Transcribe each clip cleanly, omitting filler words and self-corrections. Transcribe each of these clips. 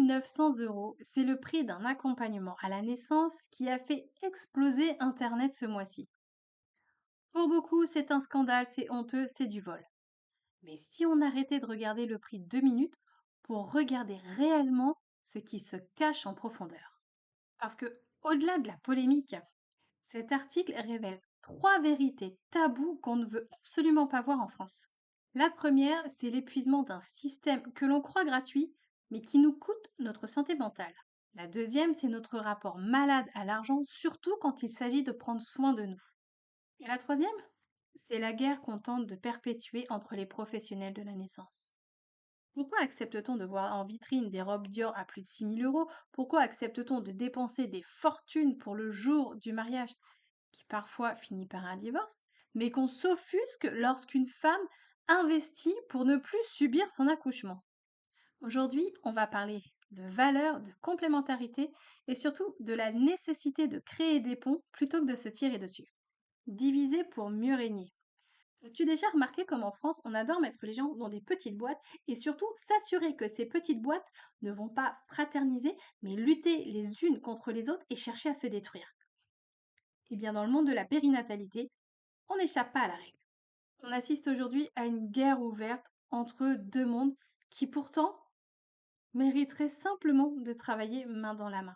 900 euros, c'est le prix d'un accompagnement à la naissance qui a fait exploser Internet ce mois-ci. Pour beaucoup, c'est un scandale, c'est honteux, c'est du vol. Mais si on arrêtait de regarder le prix 2 minutes pour regarder réellement ce qui se cache en profondeur. Parce que, au-delà de la polémique, cet article révèle trois vérités taboues qu'on ne veut absolument pas voir en France. La première, c'est l'épuisement d'un système que l'on croit gratuit, mais qui nous coûte notre santé mentale. La deuxième, c'est notre rapport malade à l'argent, surtout quand il s'agit de prendre soin de nous. Et la troisième, c'est la guerre qu'on tente de perpétuer entre les professionnels de la naissance. Pourquoi accepte-t-on de voir en vitrine des robes Dior à plus de 6 000 euros? Pourquoi accepte-t-on de dépenser des fortunes pour le jour du mariage, qui parfois finit par un divorce, mais qu'on s'offusque lorsqu'une femme investit pour ne plus subir son accouchement? Aujourd'hui, on va parler de valeur, de complémentarité et surtout de la nécessité de créer des ponts plutôt que de se tirer dessus. Diviser pour mieux régner. As-tu déjà remarqué comme en France, on adore mettre les gens dans des petites boîtes et surtout s'assurer que ces petites boîtes ne vont pas fraterniser, mais lutter les unes contre les autres et chercher à se détruire? Eh bien, dans le monde de la périnatalité, on n'échappe pas à la règle. On assiste aujourd'hui à une guerre ouverte entre deux mondes qui pourtant mériteraient simplement de travailler main dans la main.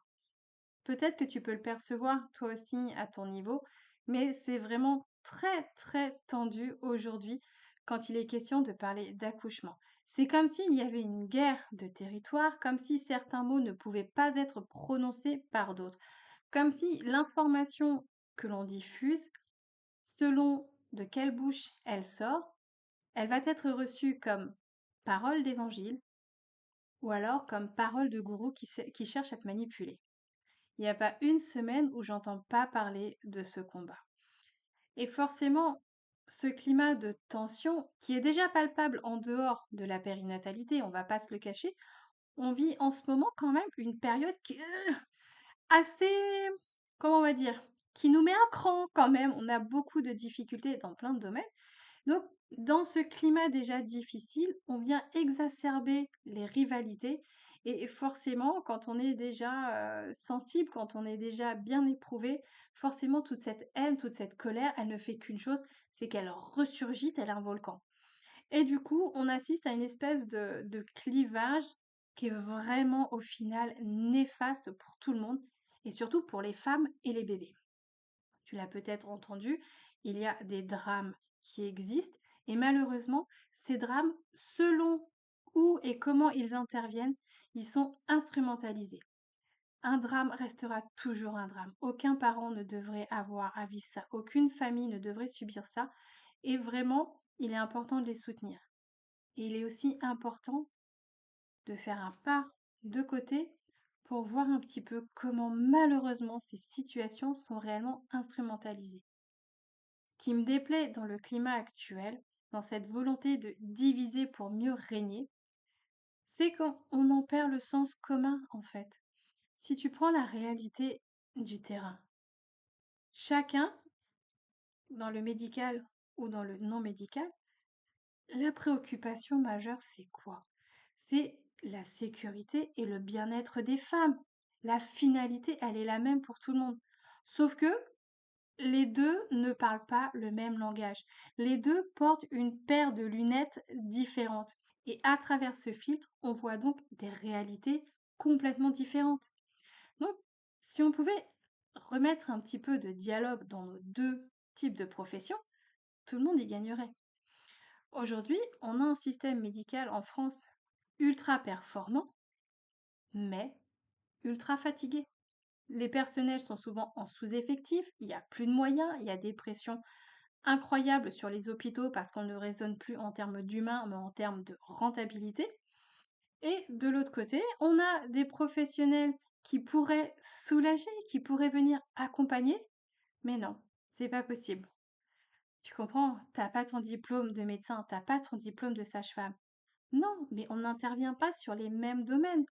Peut-être que tu peux le percevoir toi aussi à ton niveau, mais c'est vraiment très très tendu aujourd'hui quand il est question de parler d'accouchement. C'est comme s'il y avait une guerre de territoire, comme si certains mots ne pouvaient pas être prononcés par d'autres, comme si l'information que l'on diffuse, selon de quelle bouche elle sort, elle va être reçue comme parole d'évangile ou alors comme parole de gourou qui cherche à te manipuler. Il n'y a pas une semaine où j'entends pas parler de ce combat. Et forcément, ce climat de tension, qui est déjà palpable en dehors de la périnatalité, on va pas se le cacher, on vit en ce moment quand même une période qui est assez, comment on va dire, qui nous met à cran quand même. On a beaucoup de difficultés dans plein de domaines. Donc, dans ce climat déjà difficile, on vient exacerber les rivalités et forcément, quand on est déjà sensible, quand on est déjà bien éprouvé, forcément, toute cette haine, toute cette colère, elle ne fait qu'une chose, c'est qu'elle ressurgit tel un volcan. Et du coup, on assiste à une espèce de clivage qui est vraiment, au final, néfaste pour tout le monde et surtout pour les femmes et les bébés. Tu l'as peut-être entendu, il y a des drames qui existent et malheureusement, ces drames, selon où et comment ils interviennent, ils sont instrumentalisés. Un drame restera toujours un drame. Aucun parent ne devrait avoir à vivre ça. Aucune famille ne devrait subir ça. Et vraiment, il est important de les soutenir. Et il est aussi important de faire un pas de côté pour voir un petit peu comment malheureusement ces situations sont réellement instrumentalisées. Ce qui me déplaît dans le climat actuel, dans cette volonté de diviser pour mieux régner, c'est quand on en perd le sens commun en fait. Si tu prends la réalité du terrain, chacun, dans le médical ou dans le non médical, la préoccupation majeure, c'est quoi? C'est la sécurité et le bien-être des femmes. La finalité, elle est la même pour tout le monde. Sauf que les 2 ne parlent pas le même langage. Les 2 portent une paire de lunettes différentes et à travers ce filtre, on voit donc des réalités complètement différentes. Donc, si on pouvait remettre un petit peu de dialogue dans nos 2 types de professions, tout le monde y gagnerait. Aujourd'hui, on a un système médical en France ultra performant, mais ultra fatigué. Les personnels sont souvent en sous-effectif, il y a plus de moyens, il y a des pressions incroyable sur les hôpitaux parce qu'on ne raisonne plus en termes d'humain, mais en termes de rentabilité. Et de l'autre côté, on a des professionnels qui pourraient soulager, qui pourraient venir accompagner, mais non, c'est pas possible. Tu comprends? T'as pas ton diplôme de médecin, t'as pas ton diplôme de sage-femme. Non, mais on n'intervient pas sur les mêmes domaines.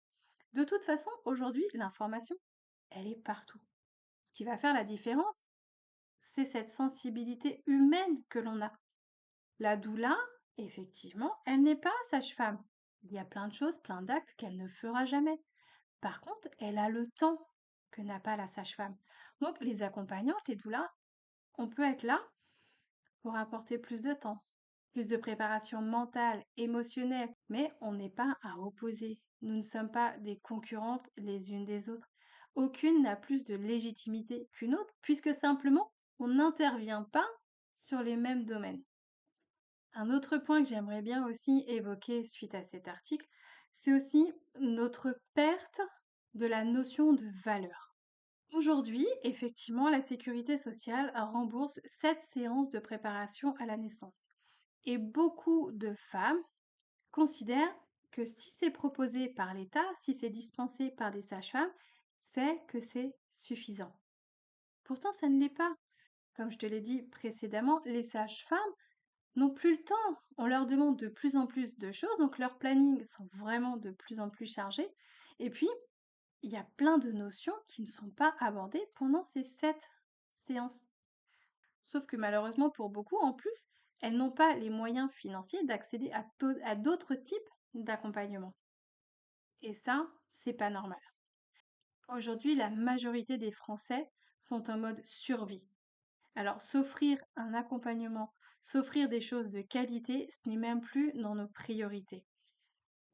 De toute façon, aujourd'hui, l'information, elle est partout. Ce qui va faire la différence, c'est cette sensibilité humaine que l'on a. La doula, effectivement, elle n'est pas sage-femme. Il y a plein de choses, plein d'actes qu'elle ne fera jamais. Par contre, elle a le temps que n'a pas la sage-femme. Donc, les accompagnantes, les doulas, on peut être là pour apporter plus de temps, plus de préparation mentale, émotionnelle, mais on n'est pas à opposer. Nous ne sommes pas des concurrentes les unes des autres. Aucune n'a plus de légitimité qu'une autre, puisque simplement, on n'intervient pas sur les mêmes domaines. Un autre point que j'aimerais bien aussi évoquer suite à cet article, c'est aussi notre perte de la notion de valeur. Aujourd'hui, effectivement, la sécurité sociale rembourse 7 séances de préparation à la naissance. Et beaucoup de femmes considèrent que si c'est proposé par l'État, si c'est dispensé par des sages-femmes, c'est que c'est suffisant. Pourtant, ça ne l'est pas. Comme je te l'ai dit précédemment, les sages-femmes n'ont plus le temps. On leur demande de plus en plus de choses, donc leurs plannings sont vraiment de plus en plus chargés. Et puis, il y a plein de notions qui ne sont pas abordées pendant ces 7 séances. Sauf que malheureusement pour beaucoup, en plus, elles n'ont pas les moyens financiers d'accéder à d'autres types d'accompagnement. Et ça, c'est pas normal. Aujourd'hui, la majorité des Français sont en mode survie. Alors, s'offrir un accompagnement, s'offrir des choses de qualité, ce n'est même plus dans nos priorités.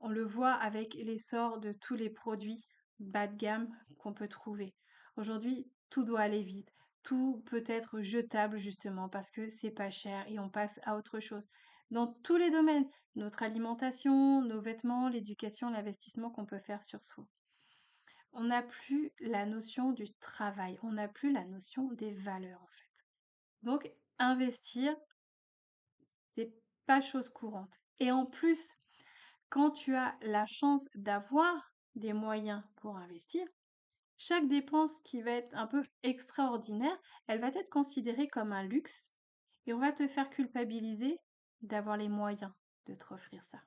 On le voit avec l'essor de tous les produits bas de gamme qu'on peut trouver. Aujourd'hui, tout doit aller vite. Tout peut être jetable justement parce que c'est pas cher et on passe à autre chose. Dans tous les domaines, notre alimentation, nos vêtements, l'éducation, l'investissement qu'on peut faire sur soi. On n'a plus la notion du travail, on n'a plus la notion des valeurs en fait. Donc, investir, c'est pas chose courante. Et en plus, quand tu as la chance d'avoir des moyens pour investir, chaque dépense qui va être un peu extraordinaire, elle va être considérée comme un luxe et on va te faire culpabiliser d'avoir les moyens de te offrir ça.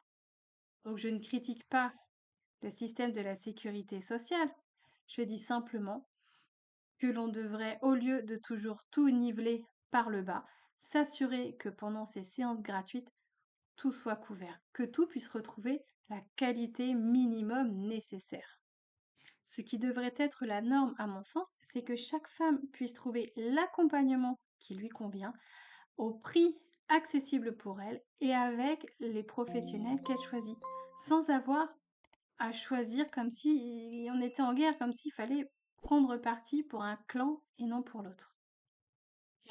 Donc je ne critique pas le système de la sécurité sociale, je dis simplement que l'on devrait, au lieu de toujours tout niveler par le bas, s'assurer que pendant ces séances gratuites, tout soit couvert, que tout puisse retrouver la qualité minimum nécessaire. Ce qui devrait être la norme à mon sens, c'est que chaque femme puisse trouver l'accompagnement qui lui convient au prix accessible pour elle et avec les professionnels qu'elle choisit, sans avoir à choisir comme si on était en guerre, comme s'il fallait prendre parti pour un clan et non pour l'autre.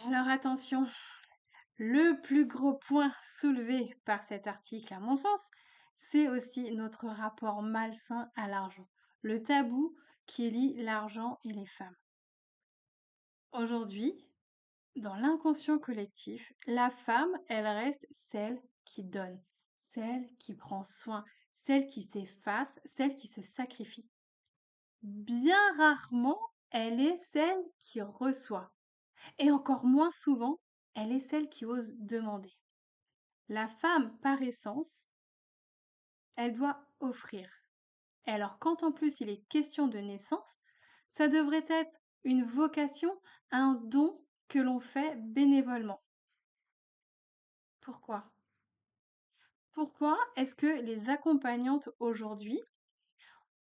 Alors attention, le plus gros point soulevé par cet article, à mon sens, c'est aussi notre rapport malsain à l'argent, le tabou qui lie l'argent et les femmes. Aujourd'hui, dans l'inconscient collectif, la femme, elle reste celle qui donne, celle qui prend soin, celle qui s'efface, celle qui se sacrifie. Bien rarement, elle est celle qui reçoit. Et encore moins souvent, elle est celle qui ose demander. La femme, par essence, elle doit offrir. Et alors, quand en plus il est question de naissance, ça devrait être une vocation, un don que l'on fait bénévolement. Pourquoi? Pourquoi est-ce que les accompagnantes aujourd'hui,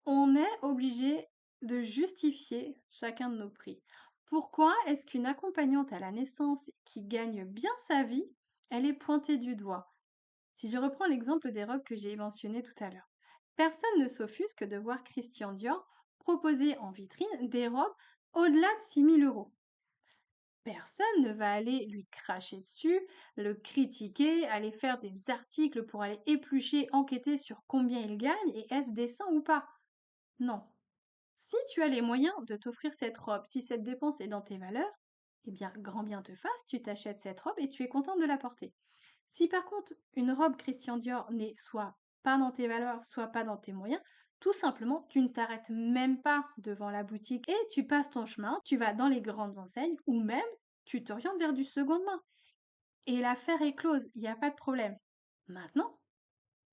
on est obligé de justifier chacun de nos prix? Pourquoi est-ce qu'une accompagnante à la naissance qui gagne bien sa vie, elle est pointée du doigt? Si je reprends l'exemple des robes que j'ai mentionné tout à l'heure, personne ne s'offusque de voir Christian Dior proposer en vitrine des robes au-delà de 6 000 euros. Personne ne va aller lui cracher dessus, le critiquer, aller faire des articles pour aller éplucher, enquêter sur combien il gagne et est-ce décent ou pas. Non. Si tu as les moyens de t'offrir cette robe, si cette dépense est dans tes valeurs, eh bien, grand bien te fasse, tu t'achètes cette robe et tu es contente de la porter. Si par contre, une robe Christian Dior n'est soit pas dans tes valeurs, soit pas dans tes moyens, tout simplement, tu ne t'arrêtes même pas devant la boutique et tu passes ton chemin, tu vas dans les grandes enseignes ou même tu t'orientes vers du seconde main. Et l'affaire est close, il n'y a pas de problème. Maintenant,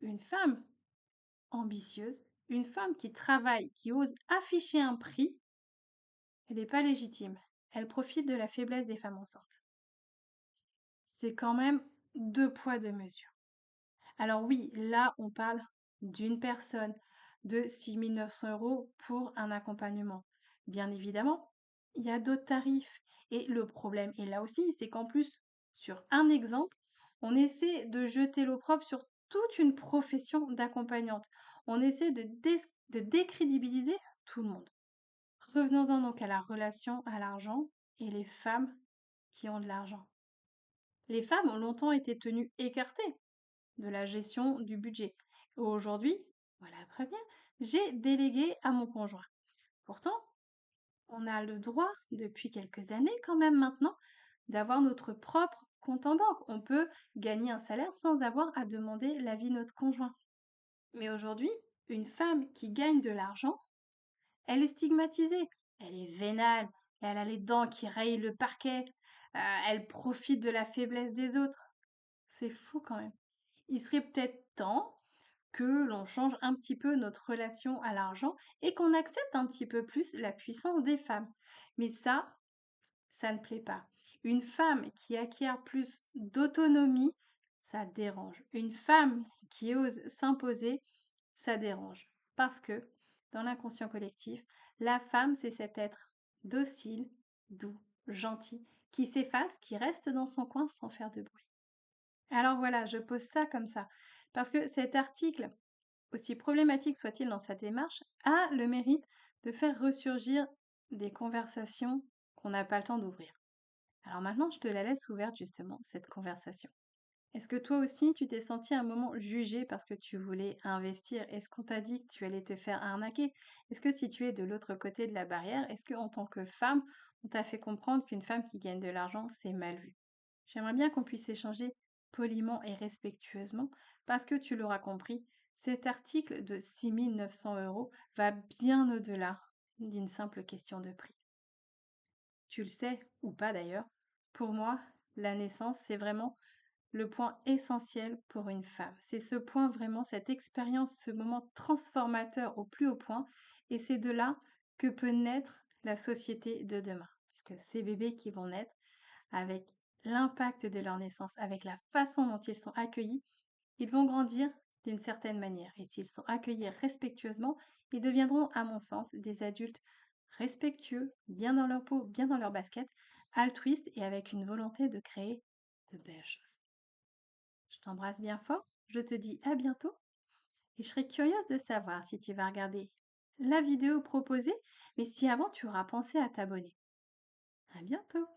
une femme ambitieuse, une femme qui travaille, qui ose afficher un prix, elle n'est pas légitime. Elle profite de la faiblesse des femmes enceintes. C'est quand même 2 poids 2 mesures. Alors oui, là, on parle d'une personne, de 6 900 € pour un accompagnement. Bien évidemment, il y a d'autres tarifs. Et le problème est là aussi, c'est qu'en plus, sur un exemple, on essaie de jeter l'opprobre sur toute une profession d'accompagnante. On essaie de décrédibiliser tout le monde. Revenons-en donc à la relation à l'argent et les femmes qui ont de l'argent. Les femmes ont longtemps été tenues écartées de la gestion du budget. Aujourd'hui, voilà la première, j'ai délégué à mon conjoint. Pourtant, on a le droit, depuis quelques années quand même maintenant, d'avoir notre propre compte en banque. On peut gagner un salaire sans avoir à demander l'avis de notre conjoint. Mais aujourd'hui, une femme qui gagne de l'argent, elle est stigmatisée. Elle est vénale, elle a les dents qui rayent le parquet, elle profite de la faiblesse des autres. C'est fou quand même. Il serait peut-être temps que l'on change un petit peu notre relation à l'argent et qu'on accepte un petit peu plus la puissance des femmes. Mais ça ne plaît pas. Une femme qui acquiert plus d'autonomie, ça dérange. Une femme qui ose s'imposer, ça dérange. Parce que dans l'inconscient collectif, la femme, c'est cet être docile, doux, gentil, qui s'efface, qui reste dans son coin sans faire de bruit. Alors voilà, je pose ça comme ça. Parce que cet article, aussi problématique soit-il dans sa démarche, a le mérite de faire ressurgir des conversations qu'on n'a pas le temps d'ouvrir. Alors maintenant, je te la laisse ouverte justement, cette conversation. Est-ce que toi aussi, tu t'es senti un moment jugé parce que tu voulais investir? Est-ce qu'on t'a dit que tu allais te faire arnaquer? Est-ce que si tu es de l'autre côté de la barrière, est-ce que en tant que femme, on t'a fait comprendre qu'une femme qui gagne de l'argent, c'est mal vu? J'aimerais bien qu'on puisse échanger poliment et respectueusement parce que tu l'auras compris, cet article de 6 900 € va bien au-delà d'une simple question de prix. Tu le sais, ou pas d'ailleurs, pour moi, la naissance, c'est vraiment le point essentiel pour une femme. C'est ce point vraiment, cette expérience, ce moment transformateur au plus haut point. Et c'est de là que peut naître la société de demain. Puisque ces bébés qui vont naître, avec l'impact de leur naissance, avec la façon dont ils sont accueillis, ils vont grandir d'une certaine manière. Et s'ils sont accueillis respectueusement, ils deviendront, à mon sens, des adultes respectueux, bien dans leur peau, bien dans leur basket, altruistes et avec une volonté de créer de belles choses. Je t'embrasse bien fort, je te dis à bientôt et je serais curieuse de savoir si tu vas regarder la vidéo proposée, mais si avant tu auras pensé à t'abonner. À bientôt!